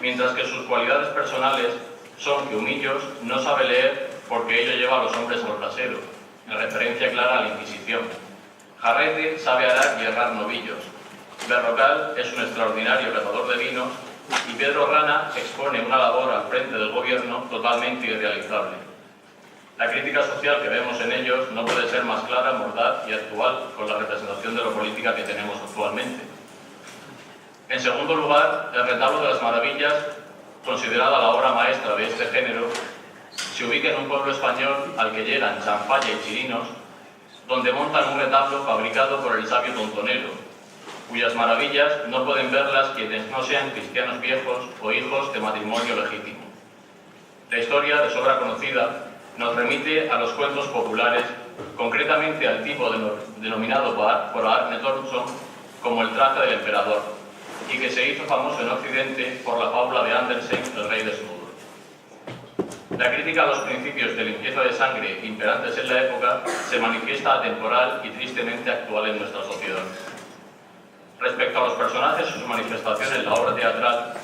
mientras que sus cualidades personales son que Humillos no sabe leer porque ello lleva a los hombres al brasero, en referencia clara a la Inquisición. Jarrete sabe arar y herrar novillos. Berrocal es un extraordinario catador de vinos y Pedro Rana expone una labor al frente del gobierno totalmente irrealizable. La crítica social que vemos en ellos no puede ser más clara, mordaz y actual con la representación de la política que tenemos actualmente. En segundo lugar, el retablo de las Maravillas, considerada la obra maestra de este género, se ubica en un pueblo español al que llegan Chanfalla y Chirinos, donde montan un retablo fabricado por el sabio Tontonero, cuyas maravillas no pueden verlas quienes no sean cristianos viejos o hijos de matrimonio legítimo. La historia, de sobra conocida, nos remite a los cuentos populares, concretamente al tipo denominado por Arne Thorsson como el traje del emperador, y que se hizo famoso en Occidente por la fábula de Andersen, el rey desnudo. La crítica a los principios de limpieza de sangre imperantes en la época se manifiesta atemporal y tristemente actual en nuestra sociedad. Respecto a los personajes y su manifestación en la obra teatral,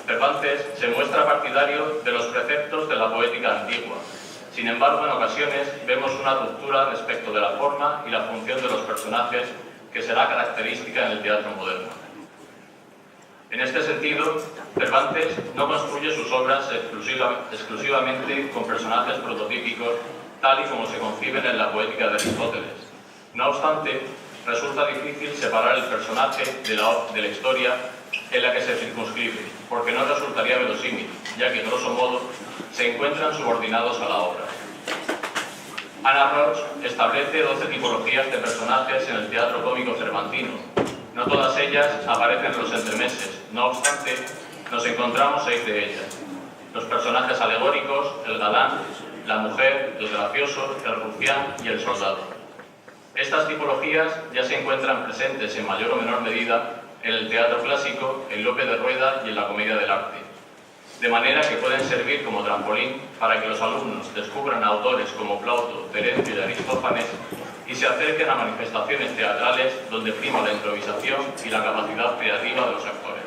Cervantes se muestra partidario de los preceptos de la poética antigua. Sin embargo, en ocasiones vemos una ruptura respecto de la forma y la función de los personajes que será característica en el teatro moderno. En este sentido, Cervantes no construye sus obras exclusivamente con personajes prototípicos, tal y como se conciben en la poética de Aristóteles. No obstante, resulta difícil separar el personaje de la historia en la que se circunscribe, porque no resultaría verosímil, ya que, grosso modo, se encuentran subordinados a la obra. Ana Roch establece 12 tipologías de personajes en el teatro cómico cervantino. No todas ellas aparecen en los entremeses, no obstante, nos encontramos 6 de ellas. Los personajes alegóricos, el galán, la mujer, el gracioso, el rufián y el soldado. Estas tipologías ya se encuentran presentes en mayor o menor medida en el teatro clásico, en Lope de Rueda y en la comedia del arte, de manera que pueden servir como trampolín para que los alumnos descubran a autores como Plauto, Terencio y Aristófanes y se acerquen a manifestaciones teatrales donde prima la improvisación y la capacidad creativa de los actores.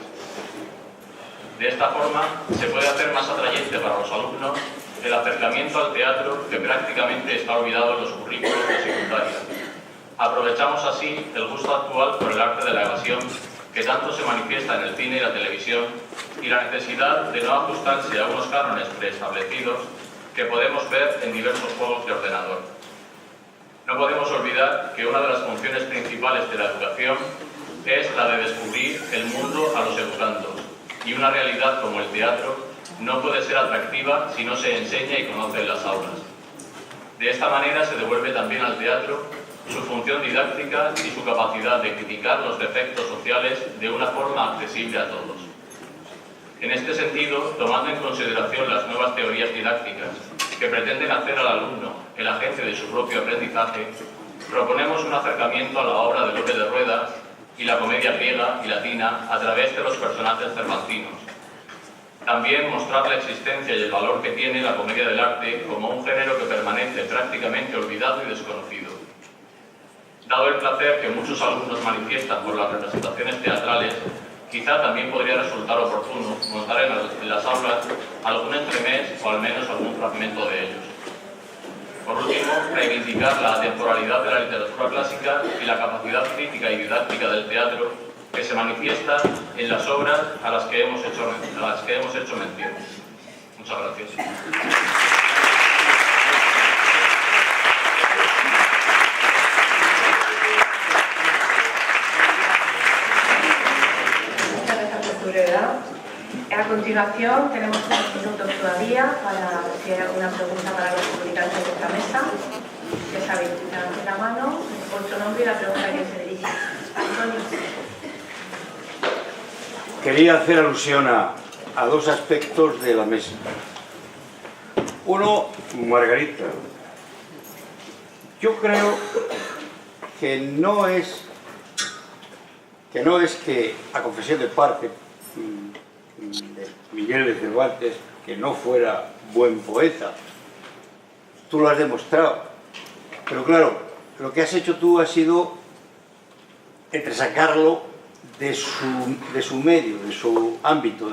De esta forma, se puede hacer más atrayente para los alumnos el acercamiento al teatro que prácticamente está olvidado en los currículos de secundaria. Aprovechamos así el gusto actual por el arte de la evasión que tanto se manifiesta en el cine y la televisión y la necesidad de no ajustarse a unos cánones preestablecidos que podemos ver en diversos juegos de ordenador. No podemos olvidar que una de las funciones principales de la educación es la de descubrir el mundo a los educandos, y una realidad como el teatro no puede ser atractiva si no se enseña y conoce en las aulas. De esta manera se devuelve también al teatro su función didáctica y su capacidad de criticar los defectos sociales de una forma accesible a todos. En este sentido, tomando en consideración las nuevas teorías didácticas que pretenden hacer al alumno el agente de su propio aprendizaje, proponemos un acercamiento a la obra de Lope de Rueda y la comedia griega y latina a través de los personajes cervantinos. También mostrar la existencia y el valor que tiene la comedia del arte como un género que permanece prácticamente olvidado y desconocido. Dado el placer que muchos alumnos manifiestan por las representaciones teatrales, quizá también podría resultar oportuno montar en las aulas algún entremés o al menos algún fragmento de ellos. Por último, reivindicar la atemporalidad de la literatura clásica y la capacidad crítica y didáctica del teatro que se manifiesta en las obras a las que hemos hecho mención. Muchas gracias. A continuación tenemos unos minutos todavía para si hay alguna pregunta para los comunicantes de esta mesa. Ya sabéis, levante la mano, vuestro nombre y la pregunta que se dirige. Antonio. quería hacer alusión a dos aspectos de la mesa. Uno, Margarita. Yo creo que no es que, a confesión de parte de Miguel de Cervantes, que no fuera buen poeta. Tú lo has demostrado. Pero claro, lo que has hecho tú ha sido entresacarlo de su medio, de su ámbito,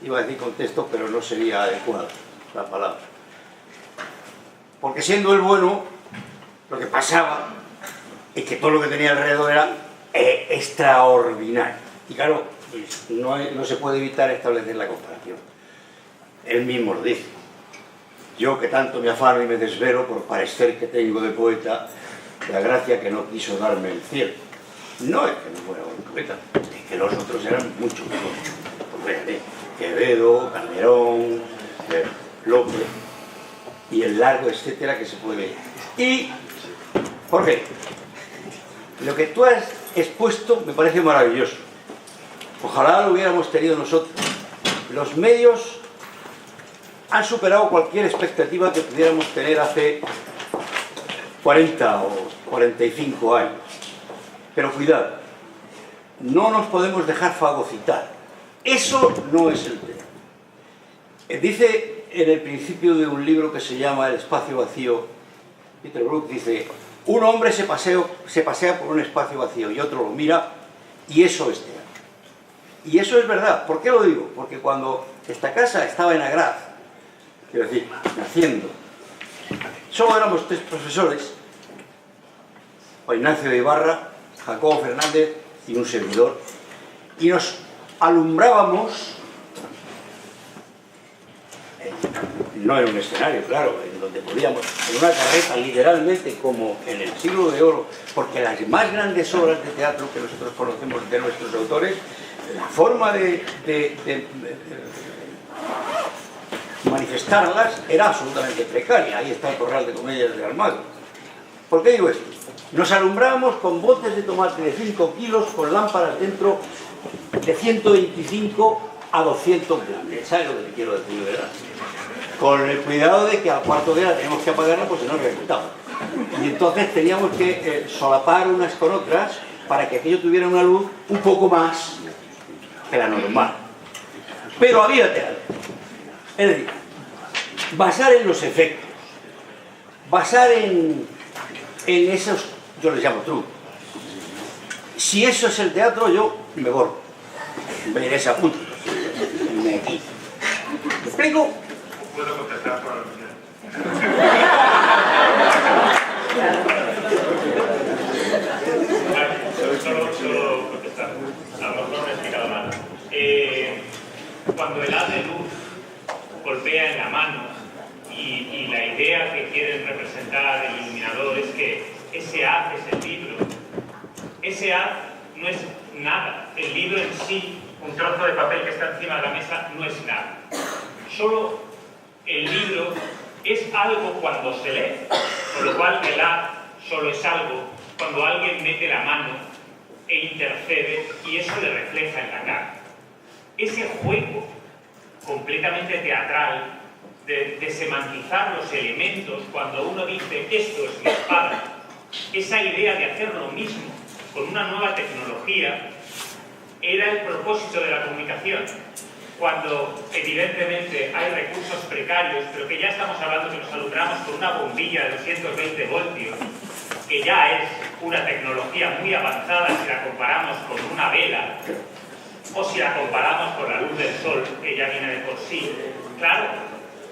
iba a decir contexto, pero no sería adecuada la palabra. Porque siendo el bueno, lo que pasaba es que todo lo que tenía alrededor era extraordinario. Y claro, pues, no se puede evitar establecer la comparación. Él mismo lo dice. Yo que tanto me afano y me desvelo por parecer que tengo de poeta, la gracia que no quiso darme el cielo. No es que no fuera buen poeta, es que los otros eran mucho mejor. Pues fíjate, Quevedo, Calderón, López y el largo etcétera que se puede ir. Y, ¿por qué? Lo que tú has expuesto me parece maravilloso. Ojalá lo hubiéramos tenido nosotros. Los medios han superado cualquier expectativa que pudiéramos tener hace 40 o 45 años. Pero cuidado, no nos podemos dejar fagocitar. Eso no es el tema. Dice en el principio de un libro que se llama El espacio vacío, Peter Brook dice: un hombre se pasea por un espacio vacío y otro lo mira, y eso es teatro. Y eso es verdad. ¿Por qué lo digo? Porque cuando esta casa estaba en Agraz, quiero decir, naciendo, solo éramos 3 profesores: Ignacio de Ibarra, Jacobo Fernández y un servidor, y nos alumbrábamos, no en un escenario, claro, en donde podíamos, en una carreta, literalmente, como en el Siglo de Oro, porque las más grandes obras de teatro que nosotros conocemos de nuestros autores, la forma de manifestarlas era absolutamente precaria. Ahí está el Corral de Comedias de Almagro. ¿Por qué digo esto? Nos alumbrábamos con botes de tomate de 5 kilos, con lámparas dentro de 125 a 200 gramos. ¿Sabes lo que te quiero decir, verdad? Con el cuidado de que al cuarto de hora teníamos que apagarla porque no reventaba. Y entonces teníamos que solapar unas con otras para que aquello tuviera una luz un poco más que la normal. Pero había teatro. Es decir, basar en los efectos, basar en esos, yo les llamo trucos. Si eso es el teatro, yo me borro. Me iré ese punto. Me quito. ¿Me explico? Puedo contestar por alusión. Solo contestar. A lo mejor no he explicado nada. Cuando el haz de luz golpea en la mano y la idea que quieren representar el iluminador es que ese haz es el libro. Ese haz no es nada. El libro en sí, un trozo de papel que está encima de la mesa, no es nada. Solo el libro es algo cuando se lee, con lo cual el haz solo es algo cuando alguien mete la mano e intercede y eso le refleja en la cara. Ese juego completamente teatral de semantizar los elementos cuando uno dice esto es una espada, esa idea de hacer lo mismo con una nueva tecnología era el propósito de la comunicación. Cuando evidentemente hay recursos precarios, pero que ya estamos hablando que nos alumbramos con una bombilla de 220 voltios, que ya es una tecnología muy avanzada si la comparamos con una vela, o si la comparamos con la luz del sol, que ya viene de por sí. Claro,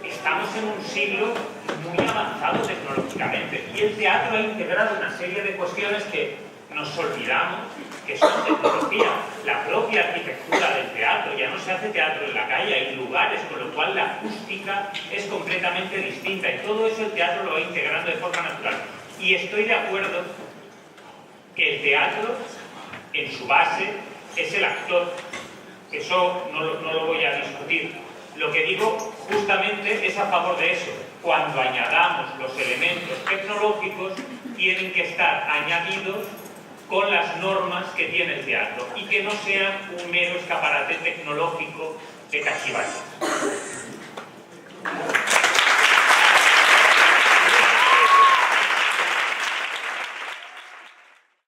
estamos en un siglo muy avanzado tecnológicamente, y el teatro ha integrado una serie de cuestiones que nos olvidamos que son tecnología. La propia arquitectura del teatro, ya no se hace teatro en la calle, hay lugares, con lo cual la acústica es completamente distinta, y todo eso el teatro lo va integrando de forma natural. Y estoy de acuerdo que el teatro, en su base, es el actor. Eso no lo voy a discutir. Lo que digo justamente es a favor de eso. Cuando añadamos los elementos tecnológicos, tienen que estar añadidos con las normas que tiene el teatro y que no sean un mero escaparate tecnológico de cachivaches.